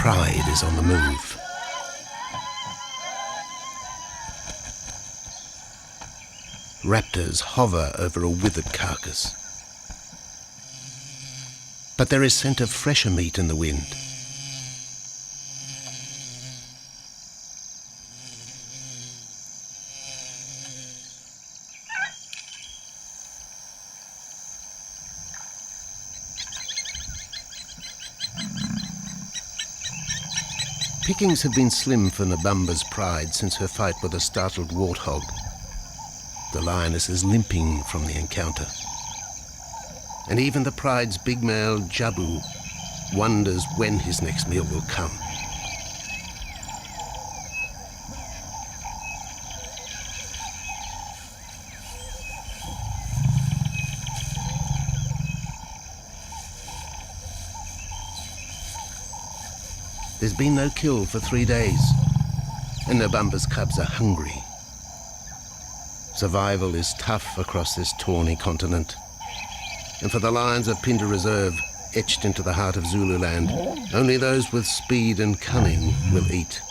pride is on the move. Raptors hover over a withered carcass. But there is scent of fresher meat in the wind. Pickings have been slim for Nabamba's pride since her fight with a startled warthog. The lioness is limping from the encounter. And even the pride's big male, Jabu, wonders when his next meal will come. There's been no kill for 3 days, and Nabamba's cubs are hungry. Survival is tough across this tawny continent. And for the lions of Pinda Reserve, etched into the heart of Zululand, only those with speed and cunning will eat.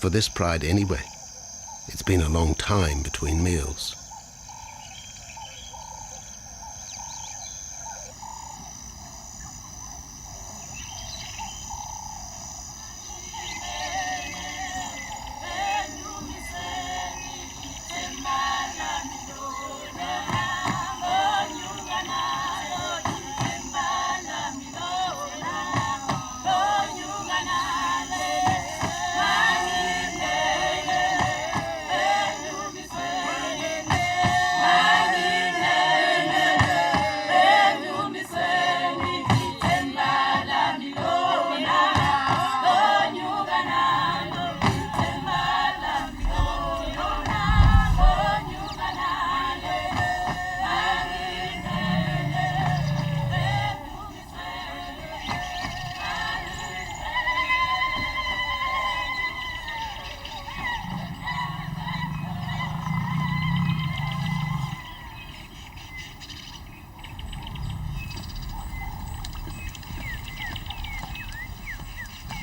For this pride anyway, it's been a long time between meals.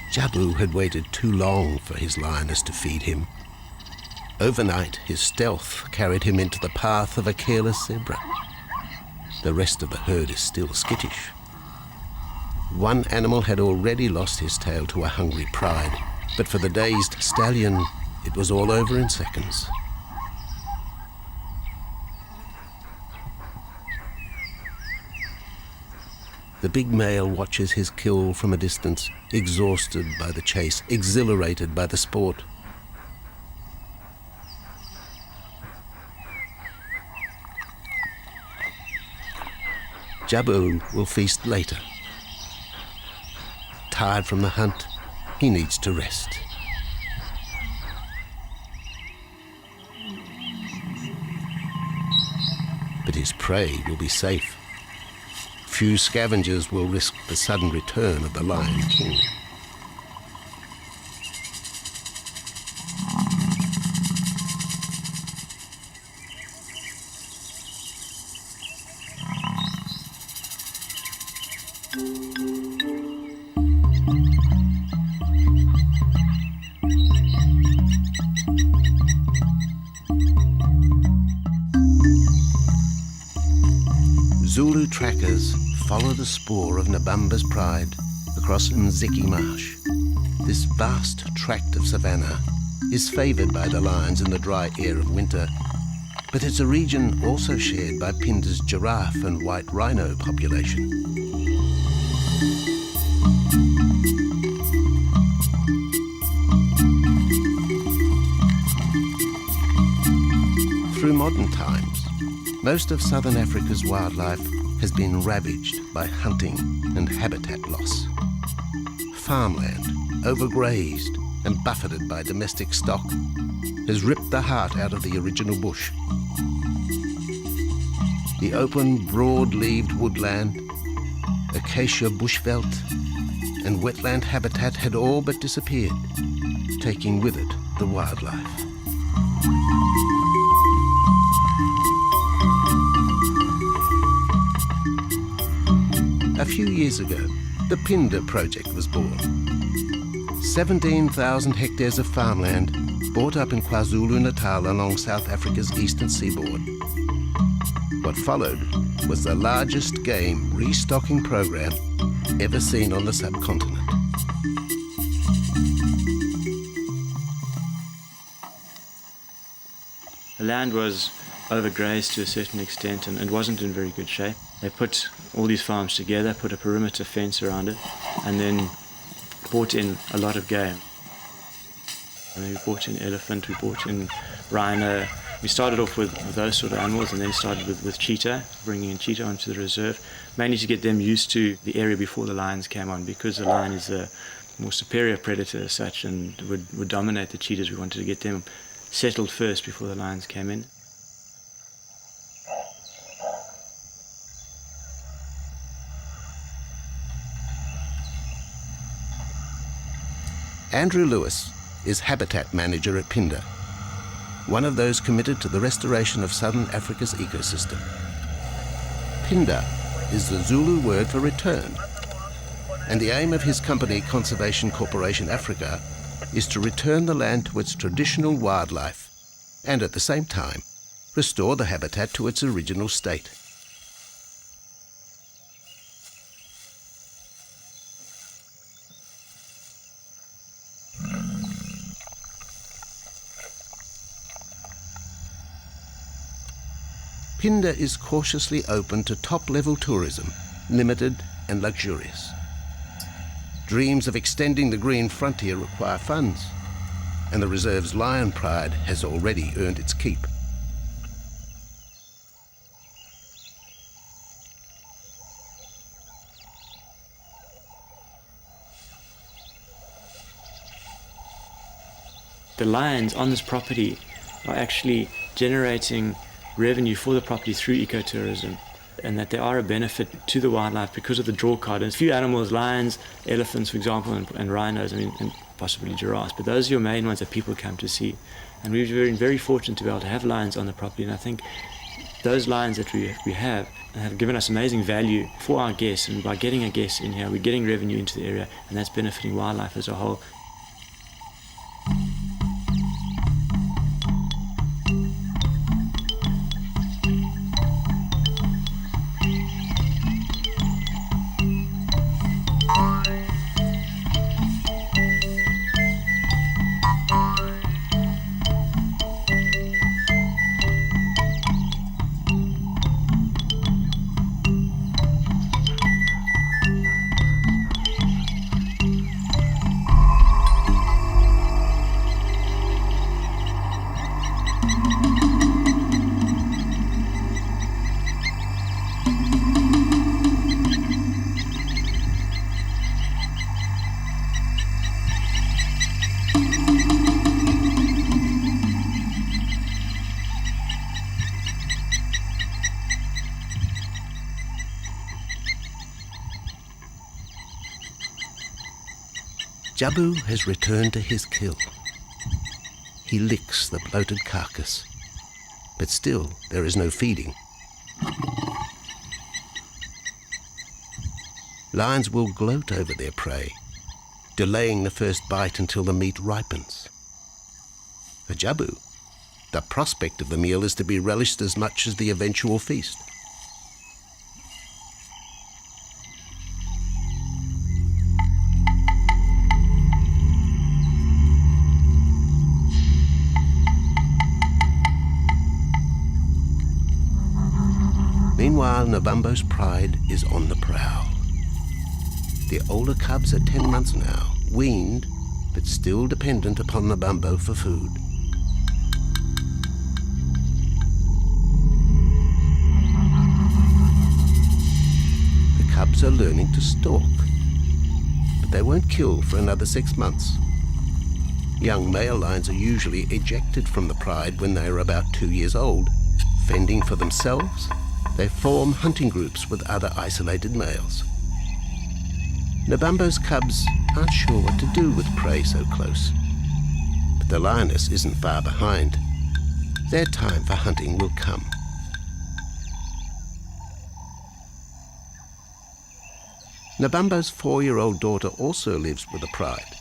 Jabu had waited too long for his lioness to feed him. Overnight, his stealth carried him into the path of a careless zebra. The rest of the herd is still skittish. One animal had already lost his tail to a hungry pride, but for the dazed stallion, it was all over in seconds. The big male watches his kill from a distance, exhausted by the chase, exhilarated by the sport. Jabu will feast later. Tired from the hunt, he needs to rest. But his prey will be safe. Few scavengers will risk the sudden return of the Lion King. Zulu trackers follow the spoor of Nabamba's pride across Mziki Marsh. This vast tract of savanna is favoured by the lions in the dry air of winter, but it's a region also shared by Pinda's giraffe and white rhino population. Through modern times, most of southern Africa's wildlife has been ravaged by hunting and habitat loss. Farmland, overgrazed and buffeted by domestic stock, has ripped the heart out of the original bush. The open, broad-leaved woodland, acacia bushveld, and wetland habitat had all but disappeared, taking with it the wildlife. years ago, the Phinda project was born. 17,000 hectares of farmland bought up in KwaZulu-Natal along South Africa's eastern seaboard. What followed was the largest game restocking program ever seen on the subcontinent. The land was overgrazed to a certain extent and wasn't in very good shape. They put all these farms together, put a perimeter fence around it, and then brought in a lot of game. And we brought in elephant, we brought in rhino. We started off with those sort of animals and then started with cheetah, bringing in cheetah onto the reserve, mainly to get them used to the area before the lions came on, because the lion is a more superior predator as such and would dominate the cheetahs. We wanted to get them settled first before the lions came in. Andrew Lewis is habitat manager at Phinda, one of those committed to the restoration of southern Africa's ecosystem. Phinda is the Zulu word for return, and the aim of his company, Conservation Corporation Africa, is to return the land to its traditional wildlife and at the same time restore the habitat to its original state. Phinda is cautiously open to top-level tourism, limited and luxurious. Dreams of extending the green frontier require funds, and the reserve's lion pride has already earned its keep. The lions on this property are actually generating revenue for the property through ecotourism, and that they are a benefit to the wildlife because of the draw card. And a few animals, lions, elephants, for example, and rhinos, and possibly giraffes, but those are your main ones that people come to see. And we've been very fortunate to be able to have lions on the property, and I think those lions that we have given us amazing value for our guests, and by getting our guests in here, we're getting revenue into the area, and that's benefiting wildlife as a whole. Jabu has returned to his kill. He licks the bloated carcass, but still there is no feeding. Lions will gloat over their prey, delaying the first bite until the meat ripens. For Jabu, the prospect of the meal is to be relished as much as the eventual feast. Meanwhile, Nabambo's pride is on the prowl. The older cubs are 10 months now, weaned, but still dependent upon Nabambo for food. The cubs are learning to stalk, but they won't kill for another 6 months. Young male lions are usually ejected from the pride when they are about 2 years old. Fending for themselves, they form hunting groups with other isolated males. Nabambo's cubs aren't sure what to do with prey so close, but the lioness isn't far behind. Their time for hunting will come. Nabambo's 4-year-old daughter also lives with the pride.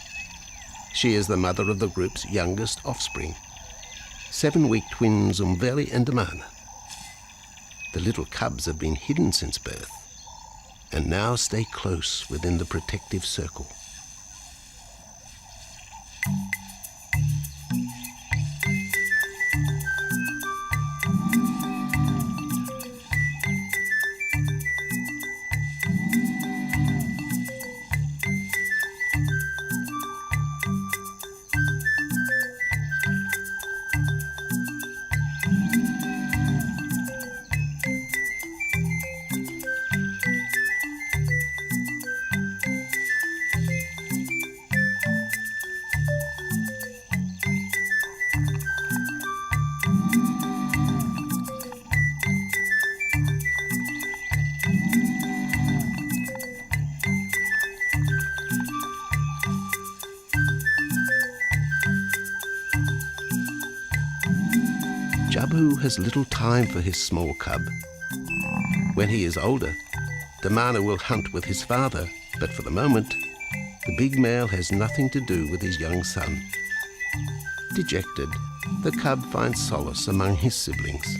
She is the mother of the group's youngest offspring, 7-week twins Umveli and Damana. The little cubs have been hidden since birth and now stay close within the protective circle. Jabu has little time for his small cub. When he is older, Damana will hunt with his father, but for the moment, the big male has nothing to do with his young son. Dejected, the cub finds solace among his siblings.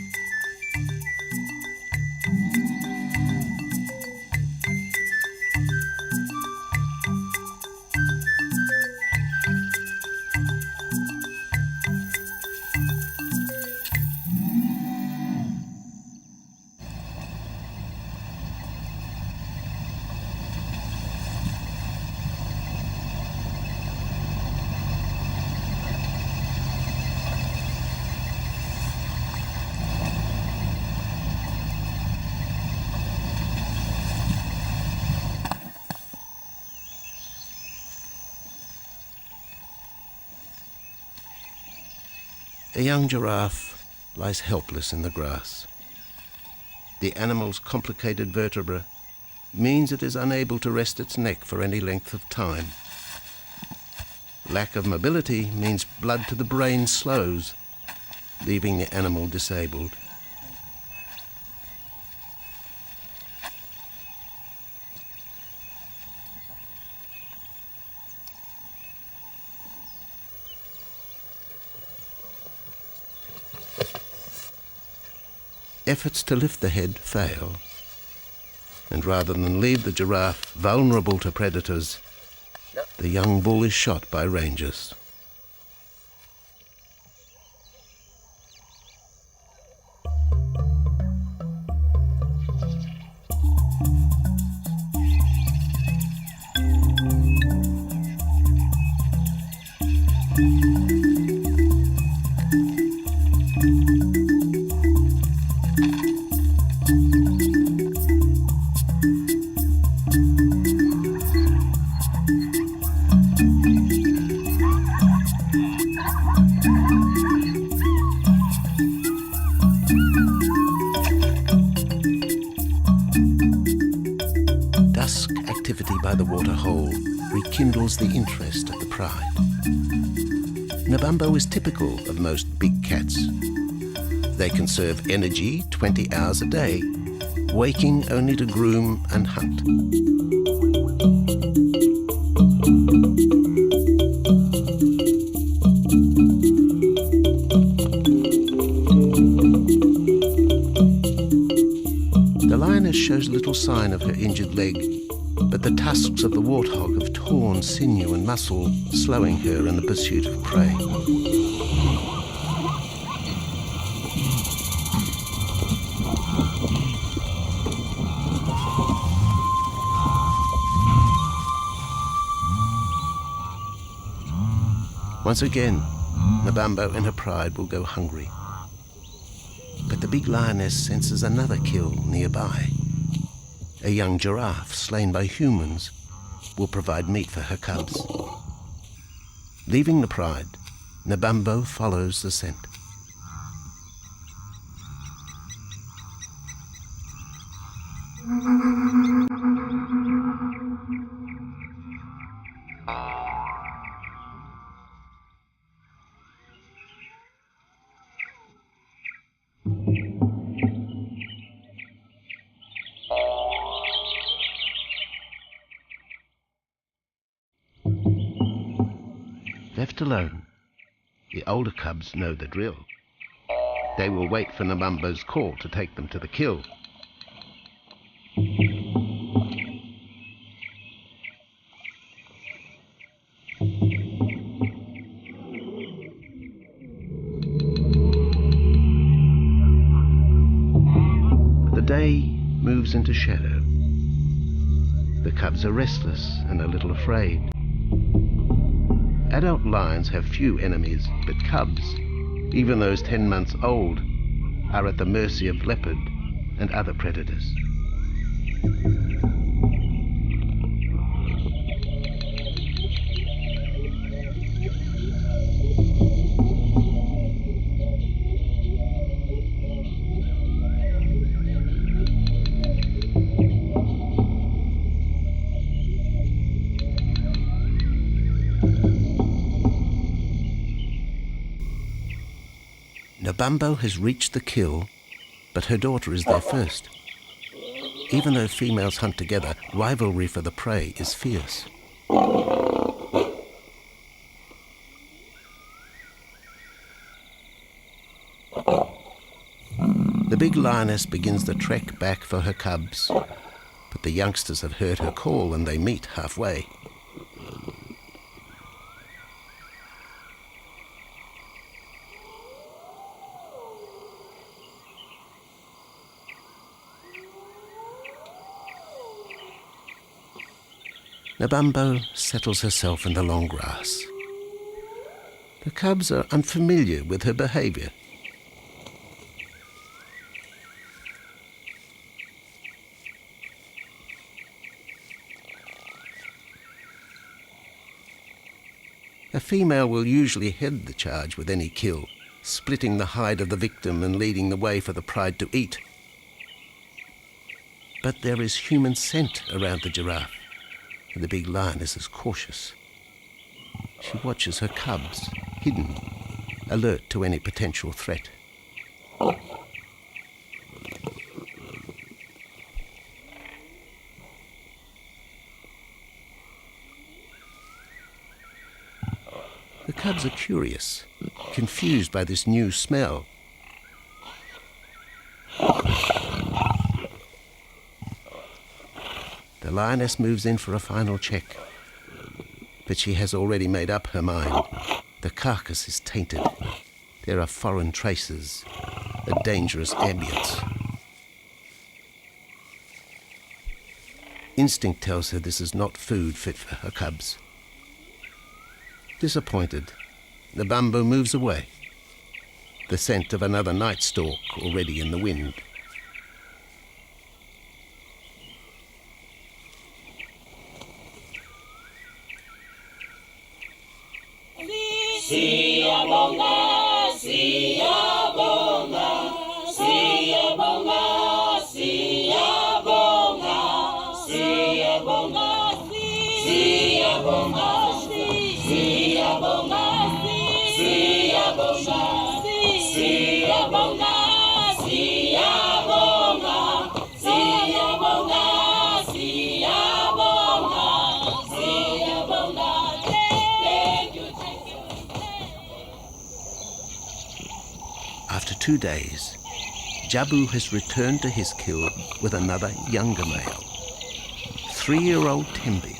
A young giraffe lies helpless in the grass. The animal's complicated vertebra means it is unable to rest its neck for any length of time. Lack of mobility means blood to the brain slows, leaving the animal disabled. Efforts to lift the head fail, and rather than leave the giraffe vulnerable to predators, the young bull is shot by rangers. Dusk activity by the waterhole rekindles the interest of the pride. Nabambo is typical of most big cats. They conserve energy 20 hours a day, waking only to groom and hunt. The lioness shows little sign of her injured leg, but the tusks of the warthog have torn sinew and muscle, slowing her in the pursuit of prey. Once again, Nabambo and her pride will go hungry. But the big lioness senses another kill nearby. A young giraffe slain by humans will provide meat for her cubs. Leaving the pride, Nabambo follows the scent. left alone, the older cubs know the drill. They will wait for Nabambo's call to take them to the kill. The day moves into shadow. The cubs are restless and a little afraid. Adult lions have few enemies, but cubs, even those 10 months old, are at the mercy of leopard and other predators. Nabambo has reached the kill, but her daughter is there first. Even though females hunt together, rivalry for the prey is fierce. The big lioness begins the trek back for her cubs, but the youngsters have heard her call and they meet halfway. Nabambo settles herself in the long grass. The cubs are unfamiliar with her behavior. A female will usually head the charge with any kill, splitting the hide of the victim and leading the way for the pride to eat. But there is human scent around the giraffe. The big lioness is cautious. She watches her cubs, hidden, alert to any potential threat. The cubs are curious, confused by this new smell. The lioness moves in for a final check, but she has already made up her mind. The carcass is tainted. There are foreign traces, a dangerous ambience. Instinct tells her this is not food fit for her cubs. Disappointed, Nabambo moves away, the scent of another night stalk already in the wind. Siyabonga, siyabonga, siyabonga, siyabonga, siyabonga, siyabonga, siyabonga, siyabonga, siyabonga, siyabonga, siyabonga, siyabonga, thank you. After 2 days, Jabu has returned to his kill with another younger male. 3-year-old Tembi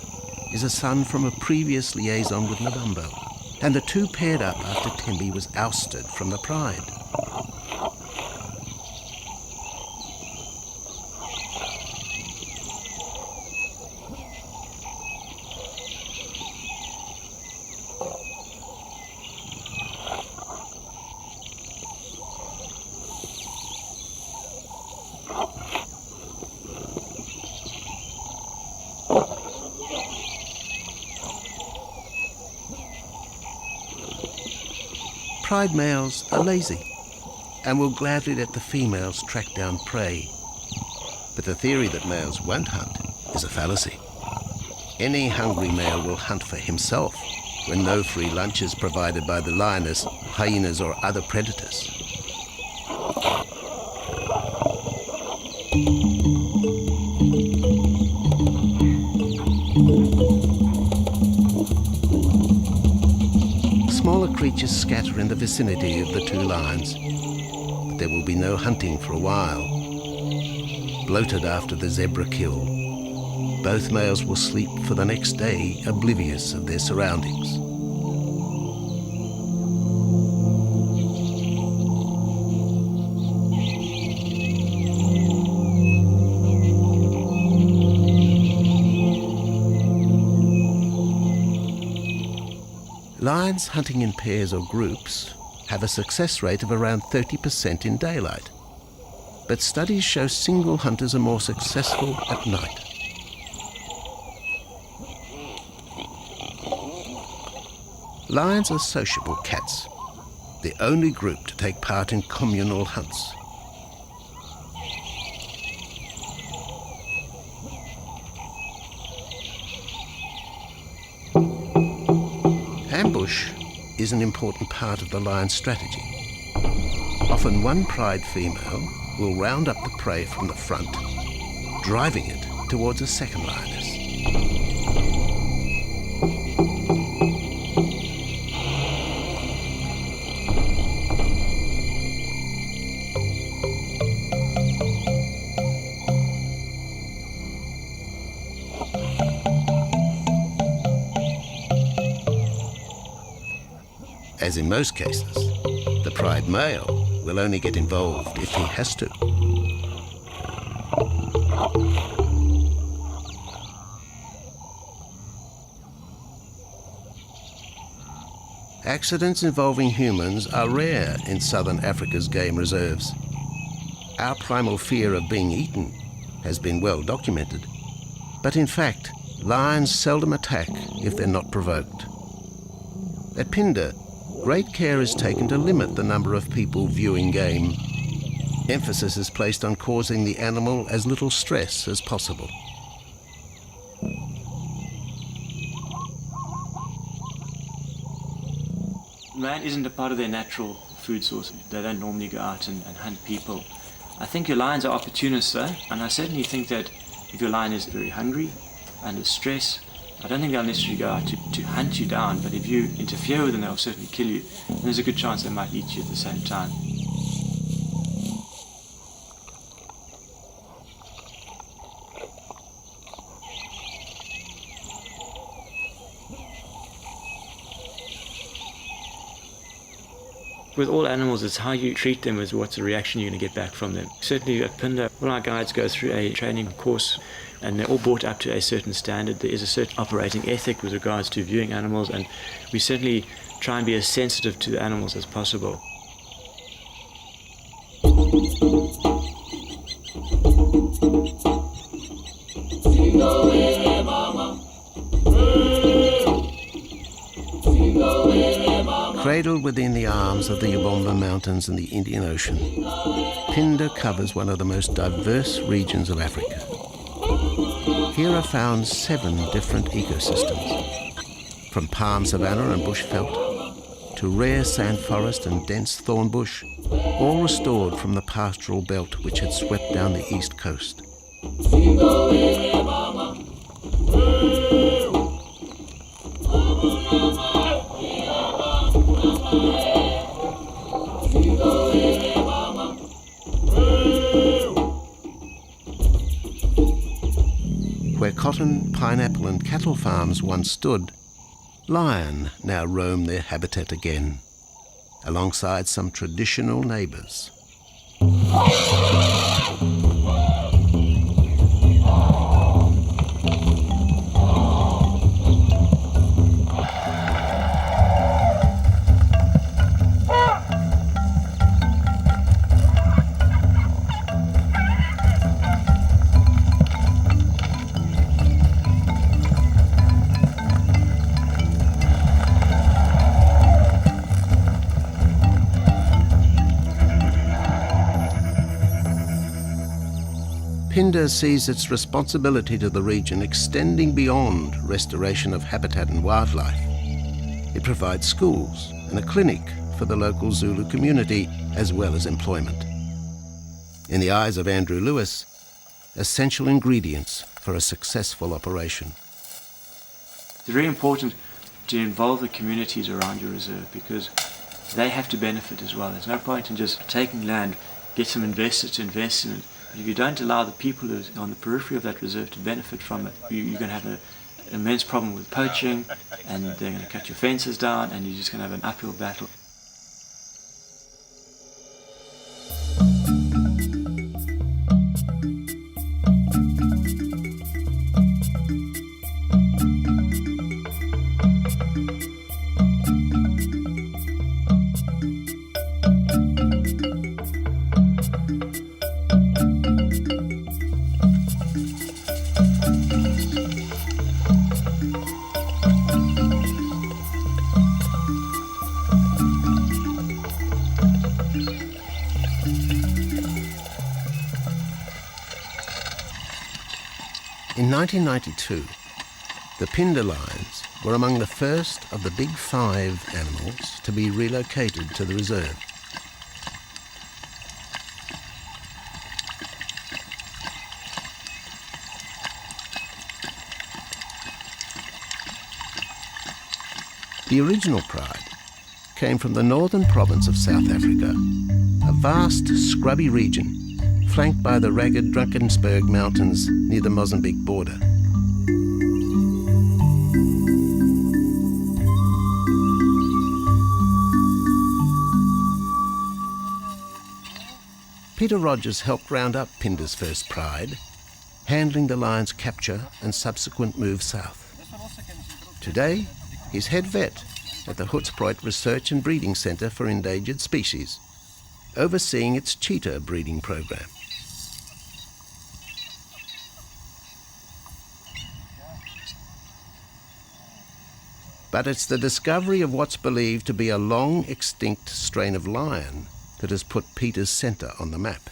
is a son from a previous liaison with Nabambo, and the two paired up after Tembi was ousted from the pride. Pride males are lazy and will gladly let the females track down prey. But the theory that males won't hunt is a fallacy. Any hungry male will hunt for himself when no free lunch is provided by the lioness, hyenas or other predators. creatures scatter in the vicinity of the two lions, but there will be no hunting for a while. Bloated after the zebra kill, both males will sleep for the next day, oblivious of their surroundings. Lions hunting in pairs or groups have a success rate of around 30% in daylight, but studies show single hunters are more successful at night. Lions are sociable cats, the only group to take part in communal hunts. Ambush is an important part of the lion's strategy. Often one pride female will round up the prey from the front, driving it towards a second lioness. As in most cases, the pride male will only get involved if he has to. Accidents involving humans are rare in southern Africa's game reserves. Our primal fear of being eaten has been well documented, but in fact, lions seldom attack if they're not provoked. At Phinda, great care is taken to limit the number of people viewing game. Emphasis is placed on causing the animal as little stress as possible. Man isn't a part of their natural food source. They don't normally go out and hunt people. I think your lions are opportunists though, and I certainly think that if your lion is very hungry, under stress, I don't think they'll necessarily go out to hunt you down, but if you interfere with them, they'll certainly kill you. And there's a good chance they might eat you at the same time. With all animals, it's how you treat them is what's the reaction you're going to get back from them. Certainly at Phinda, all our guides go through a training course and they're all brought up to a certain standard. There is a certain operating ethic with regards to viewing animals, and we certainly try and be as sensitive to the animals as possible. Cradled within the arms of the Ubomba Mountains and the Indian Ocean, Phinda covers one of the most diverse regions of Africa. Here are found 7 different ecosystems, from palm savanna and bushveld to rare sand forest and dense thorn bush, all restored from the pastoral belt which had swept down the east coast. Where cotton, pineapple and cattle farms once stood, lion now roam their habitat again, alongside some traditional neighbours. Phinda sees its responsibility to the region extending beyond restoration of habitat and wildlife. It provides schools and a clinic for the local Zulu community, as well as employment. In the eyes of Andrew Lewis, essential ingredients for a successful operation. It's very important to involve the communities around your reserve, because they have to benefit as well. There's no point in just taking land, get some investors to invest in it. But if you don't allow the people who are on the periphery of that reserve to benefit from it, you're going to have an immense problem with poaching, and they're going to cut your fences down, and you're just going to have an uphill battle. In 1992, the Phinda lions were among the first of the big 5 animals to be relocated to the reserve. The original pride came from the northern province of South Africa, a vast scrubby region flanked by the ragged Drakensberg Mountains near the Mozambique border. Peter Rogers helped round up Phinda's first pride, handling the lion's capture and subsequent move south. Today, he's head vet at the Hoedspruit Research and Breeding Centre for Endangered Species, overseeing its cheetah breeding program. But it's the discovery of what's believed to be a long-extinct strain of lion that has put Peter's centre on the map.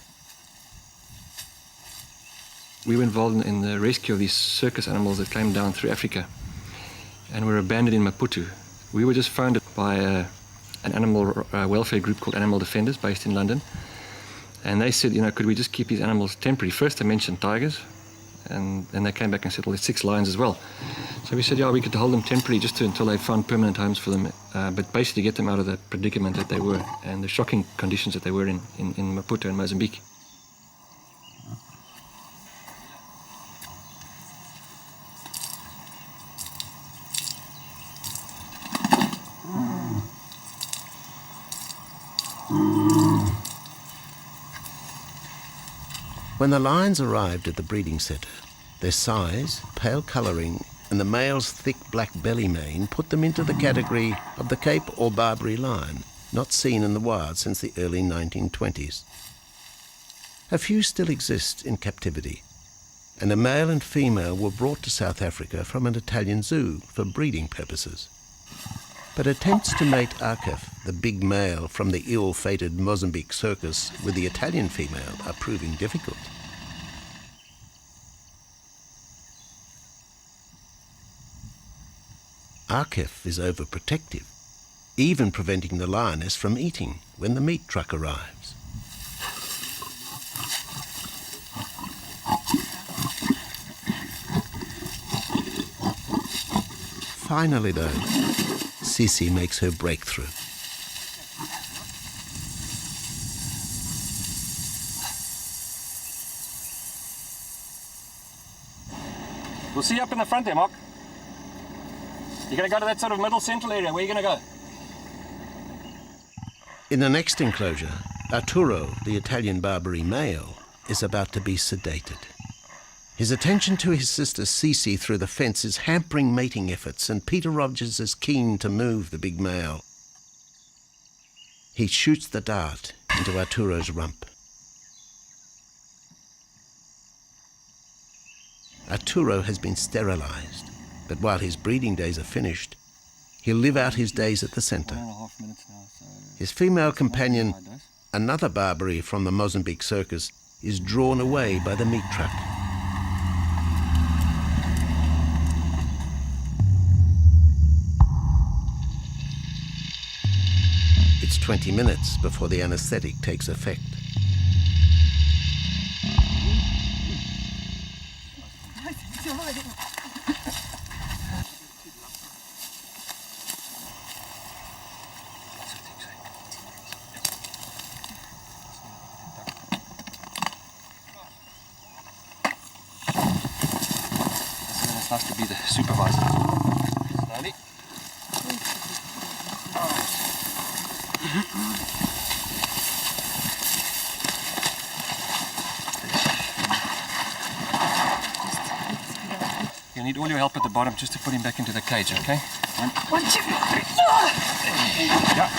We were involved in the rescue of these circus animals that came down through Africa and were abandoned in Maputo. We were just founded by an animal welfare group called Animal Defenders based in London. And they said, could we just keep these animals temporary? First they mentioned tigers, and then they came back and said, well, there's 6 lions as well. So we said, yeah, we could hold them temporary just until they found permanent homes for them, but basically get them out of the predicament that they were and the shocking conditions that they were in Maputo and Mozambique. When the lions arrived at the breeding centre, their size, pale colouring, and the male's thick black belly mane put them into the category of the Cape or Barbary lion, not seen in the wild since the early 1920s. A few still exist in captivity, and a male and female were brought to South Africa from an Italian zoo for breeding purposes. But attempts to mate Arcaf, the big male from the ill-fated Mozambique circus, with the Italian female are proving difficult. Arcaf is overprotective, even preventing the lioness from eating when the meat truck arrives. Finally, though, Sisi makes her breakthrough. We'll see you up in the front there, Mark. You're going to go to that sort of middle central area. Where are you going to go? In the next enclosure, Arturo, the Italian Barbary male, is about to be sedated. His attention to his sister Sisi through the fence is hampering mating efforts, and Peter Rogers is keen to move the big male. He shoots the dart into Arturo's rump. Arturo has been sterilized, but while his breeding days are finished, he'll live out his days at the centre. His female companion, another Barbary from the Mozambique circus, is drawn away by the meat truck. It's 20 minutes before the anaesthetic takes effect. has to be the supervisor. Slowly. You need all your help at the bottom just to put him back into the cage, okay? One, two, three. Yeah.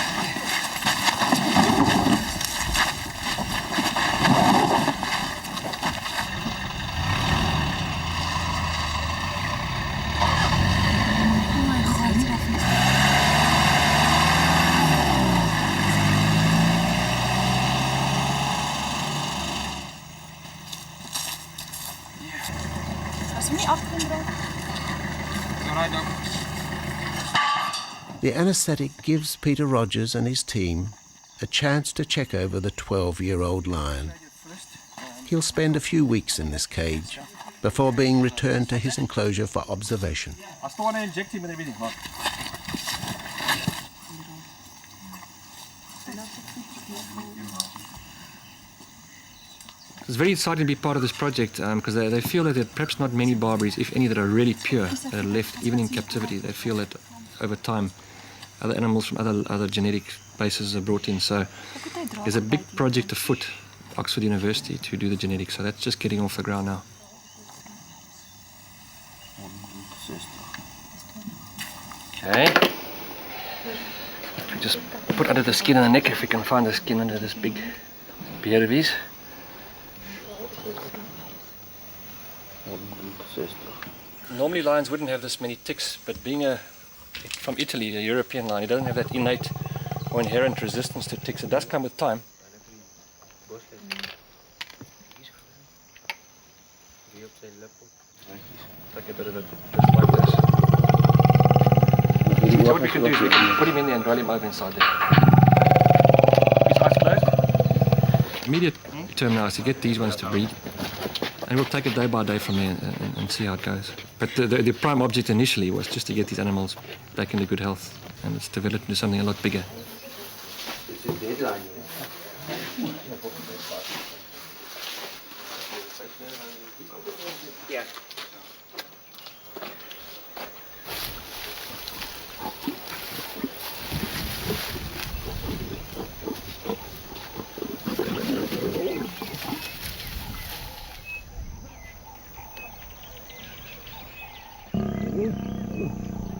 The anaesthetic gives Peter Rogers and his team a chance to check over the 12-year-old lion. He'll spend a few weeks in this cage before being returned to his enclosure for observation. I still want to inject him and everything. It's very exciting to be part of this project because they feel that there are perhaps not many Barberries, if any, that are really pure, that are left even in captivity. They feel that over time other animals from other genetic bases are brought in. So there's a big project afoot, Oxford University, to do the genetics. So that's just getting off the ground now. Okay. We just put under the skin of the neck if we can find the skin under this big beard of his. Normally lions wouldn't have this many ticks, but being from Italy, a European lion, he doesn't have that innate or inherent resistance to ticks. It does come with time. Take a bit of it just like this. So what we can do is we can put him in there and roll him over inside there. His eyes closed. Immediate term now is to get these ones to breed. And we'll take it day by day from there and see how it goes. But the prime object initially was just to get these animals back into good health, and it's developed into something a lot bigger. Yeah.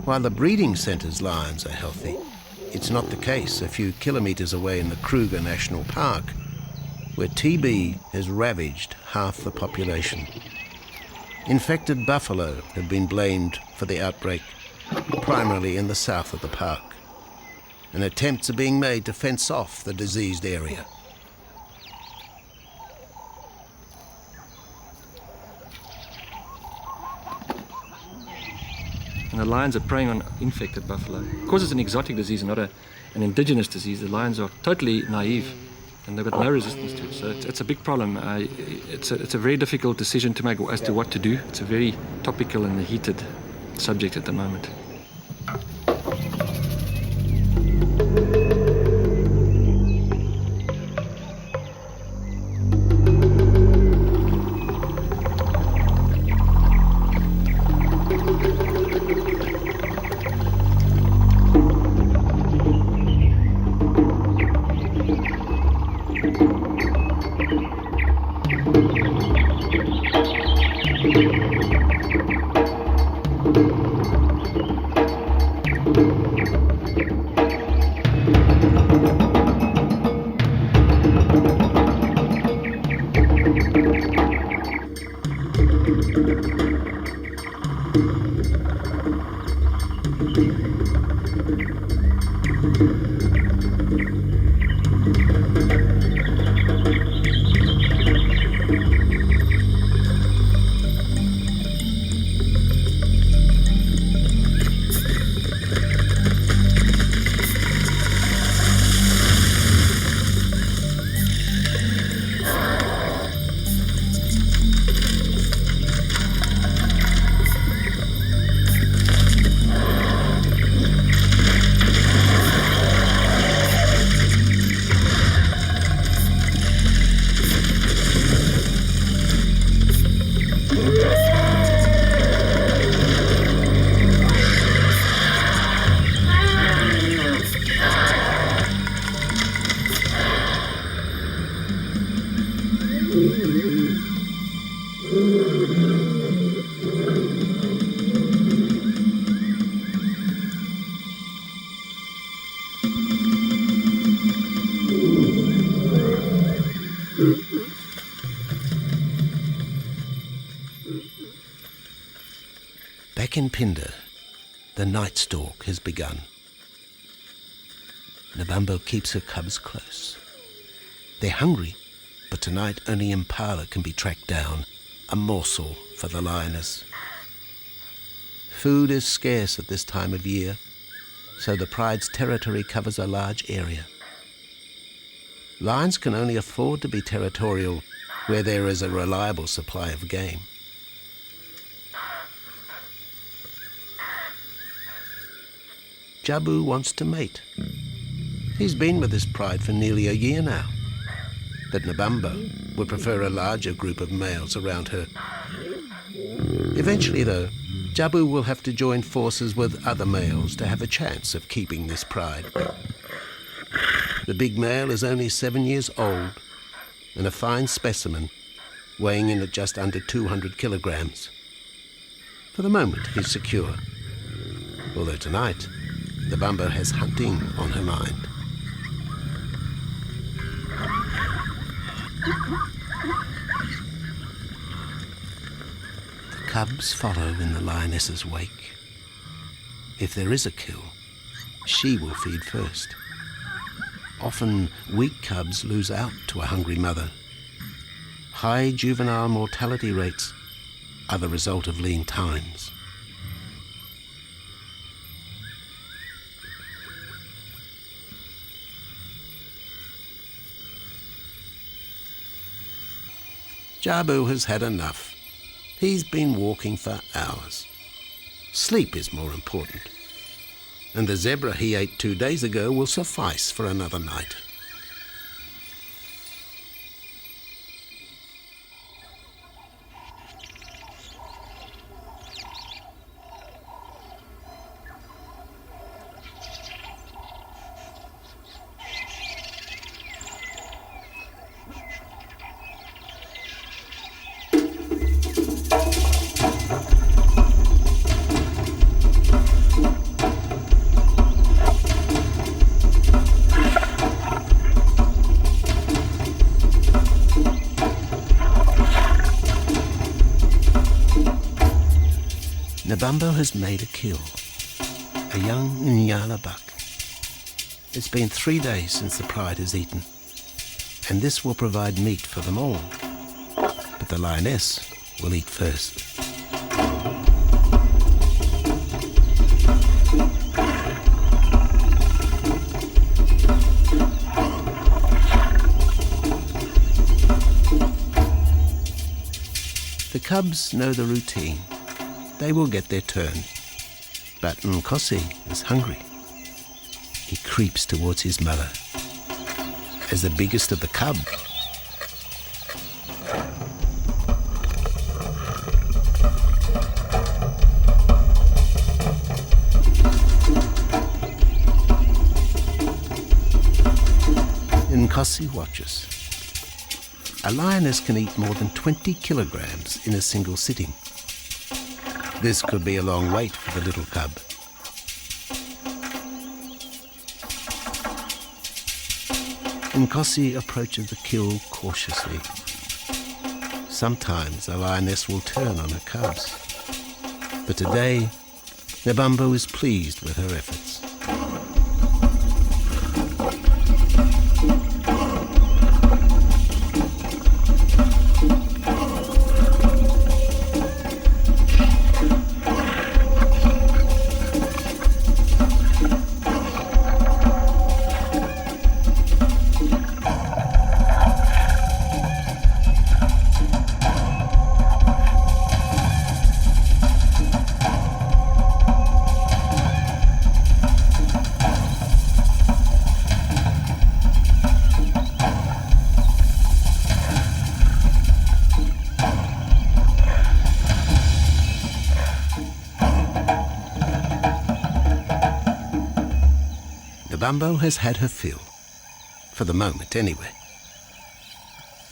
While the breeding centre's lions are healthy, it's not the case a few kilometres away in the Kruger National Park, where TB has ravaged half the population. Infected buffalo have been blamed for the outbreak, primarily in the south of the park, and attempts are being made to fence off the diseased area. And the lions are preying on infected buffalo. Because it's an exotic disease and not an indigenous disease, the lions are totally naive and they've got no resistance to it. So it's a big problem. It's a very difficult decision to make as to what to do. It's a very topical and heated subject at the moment. Back in Phinda, the night stalk has begun. Nabambo keeps her cubs close. They're hungry, but tonight only impala can be tracked down, a morsel for the lioness. Food is scarce at this time of year, so the pride's territory covers a large area. Lions can only afford to be territorial where there is a reliable supply of game. Jabu wants to mate. He's been with his pride for nearly a year now. But Nabambo would prefer a larger group of males around her. Eventually, though, Jabu will have to join forces with other males to have a chance of keeping this pride. The big male is only 7 years old and a fine specimen, weighing in at just under 200 kilograms. For the moment, he's secure. Although tonight, Nabambo has hunting on her mind. The cubs follow in the lioness's wake. If there is a kill, she will feed first. Often, weak cubs lose out to a hungry mother. High juvenile mortality rates are the result of lean times. Jabu has had enough. He's been walking for hours. Sleep is more important. And the zebra he ate 2 days ago will suffice for another night. Nabambo has made a kill, a young Nyala buck. It's been 3 days since the pride has eaten, and this will provide meat for them all. But the lioness will eat first. The cubs know the routine. They will get their turn. But Nkosi is hungry. He creeps towards his mother. As the biggest of the cub, Nkosi watches. A lioness can eat more than 20 kilograms in a single sitting. This could be a long wait for the little cub. Nkosi approaches the kill cautiously. Sometimes a lioness will turn on her cubs. But today, Nabambo is pleased with her efforts. Nabambo has had her fill, for the moment anyway.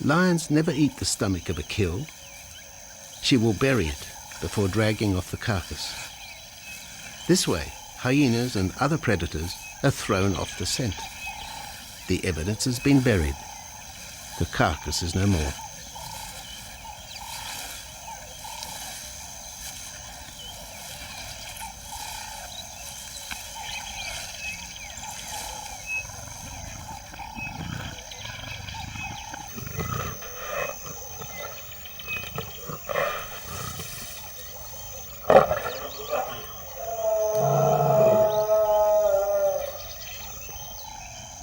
Lions never eat the stomach of a kill, She will bury it before dragging off the carcass. This way, hyenas and other predators are thrown off the scent. The evidence has been buried. The carcass is no more.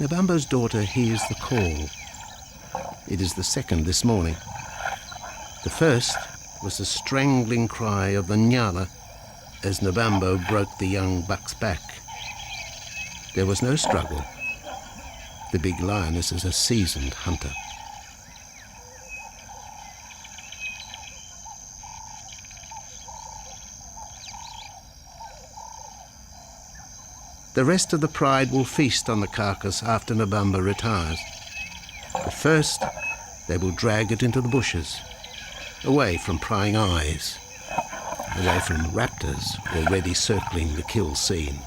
Nabambo's daughter hears the call. It is the second this morning. The first was the strangling cry of the Nyala as Nabambo broke the young buck's back. There was no struggle. The big lioness is a seasoned hunter. The rest of the pride will feast on the carcass after Nabambo retires. But first, they will drag it into the bushes, away from prying eyes, away from raptors already circling the kill scene.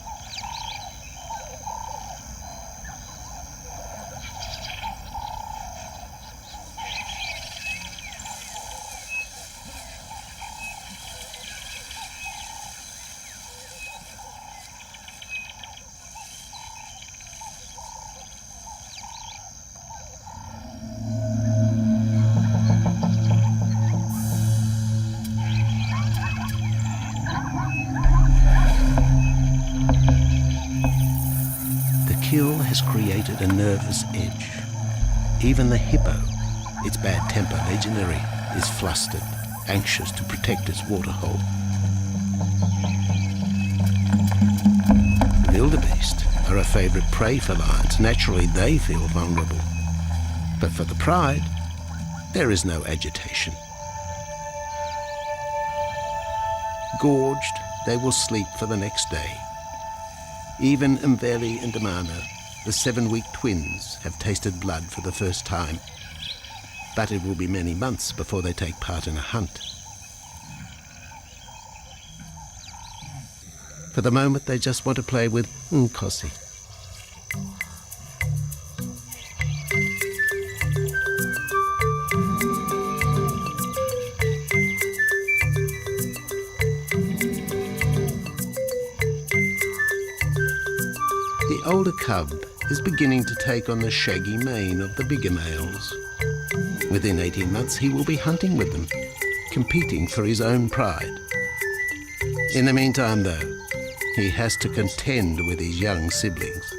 Kill has created a nervous edge. Even the hippo, its bad temper legendary, is flustered, anxious to protect its waterhole. Wildebeest are a favourite prey for lions. Naturally, they feel vulnerable. But for the pride, there is no agitation. Gorged, they will sleep for the next day. Even Mveli and Damana, the 7-week twins, have tasted blood for the first time. But it will be many months before they take part in a hunt. For the moment, they just want to play with Nkosi. The older cub is beginning to take on the shaggy mane of the bigger males. Within 18 months, he will be hunting with them, competing for his own pride. In the meantime, though, he has to contend with his young siblings.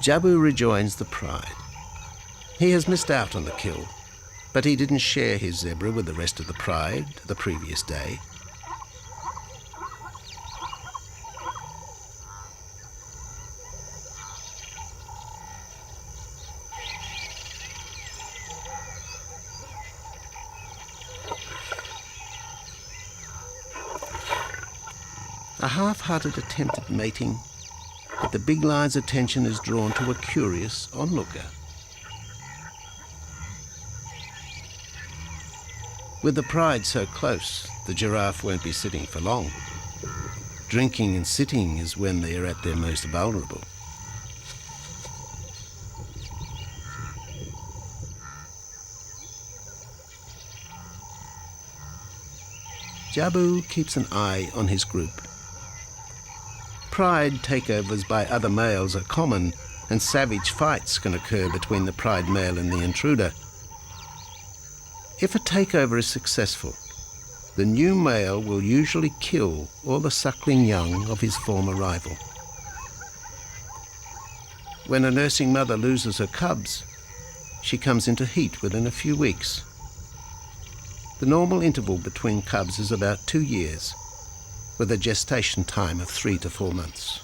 Jabu rejoins the pride. He has missed out on the kill, but he didn't share his zebra with the rest of the pride the previous day. A half-hearted attempt at mating, but the big lion's attention is drawn to a curious onlooker. With the pride so close, the giraffe won't be sitting for long. Drinking and sitting is when they are at their most vulnerable. Jabu keeps an eye on his group. Pride takeovers by other males are common, and savage fights can occur between the pride male and the intruder. If a takeover is successful, the new male will usually kill all the suckling young of his former rival. When a nursing mother loses her cubs, she comes into heat within a few weeks. The normal interval between cubs is about 2 years, with a gestation time of 3 to 4 months.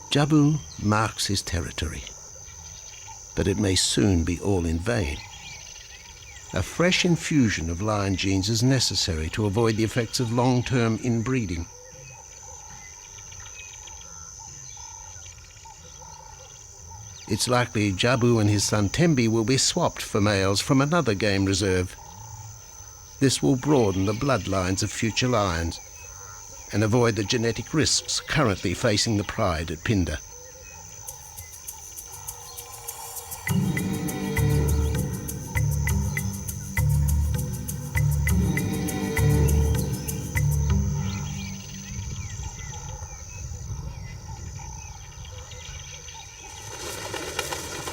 Jabu marks his territory, but it may soon be all in vain. A fresh infusion of lion genes is necessary to avoid the effects of long-term inbreeding. It's likely Jabu and his son Tembi will be swapped for males from another game reserve. This will broaden the bloodlines of future lions and avoid the genetic risks currently facing the pride at Phinda.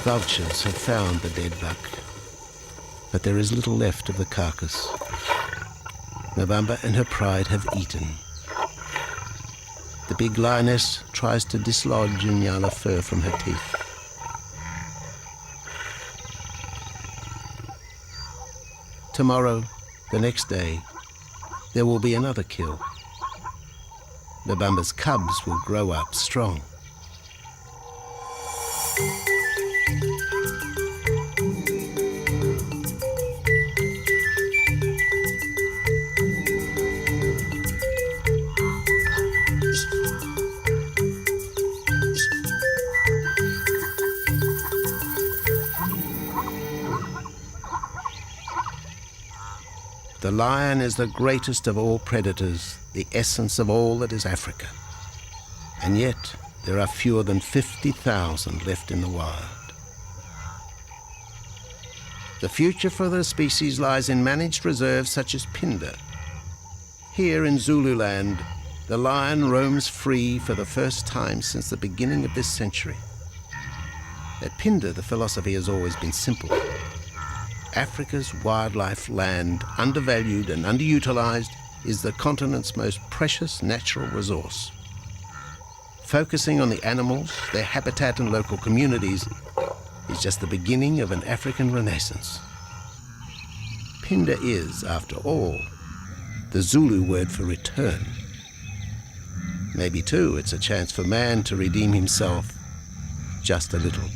Vultures have found the dead buck, but there is little left of the carcass. Nabamba and her pride have eaten. The big lioness tries to dislodge Nyala fur from her teeth. Tomorrow, the next day, there will be another kill. Nabamba's cubs will grow up strong. The lion is the greatest of all predators, the essence of all that is Africa. And yet, there are fewer than 50,000 left in the wild. The future for the species lies in managed reserves such as Phinda. Here in Zululand, the lion roams free for the first time since the beginning of this century. At Phinda, the philosophy has always been simple. Africa's wildlife land, undervalued and underutilized, is the continent's most precious natural resource. Focusing on the animals, their habitat and local communities is just the beginning of an African renaissance. Phinda is, after all, the Zulu word for return. Maybe, too, it's a chance for man to redeem himself just a little.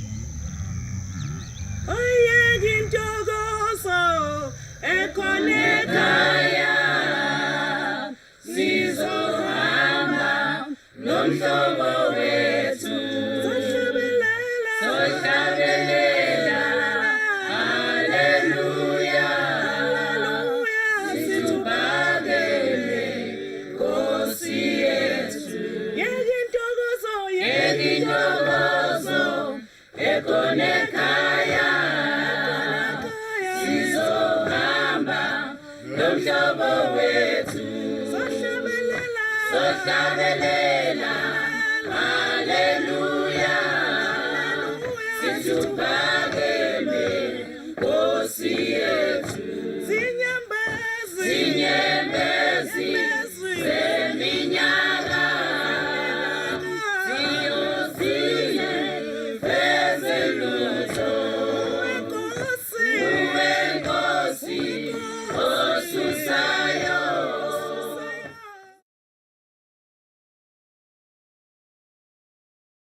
Sohlabelela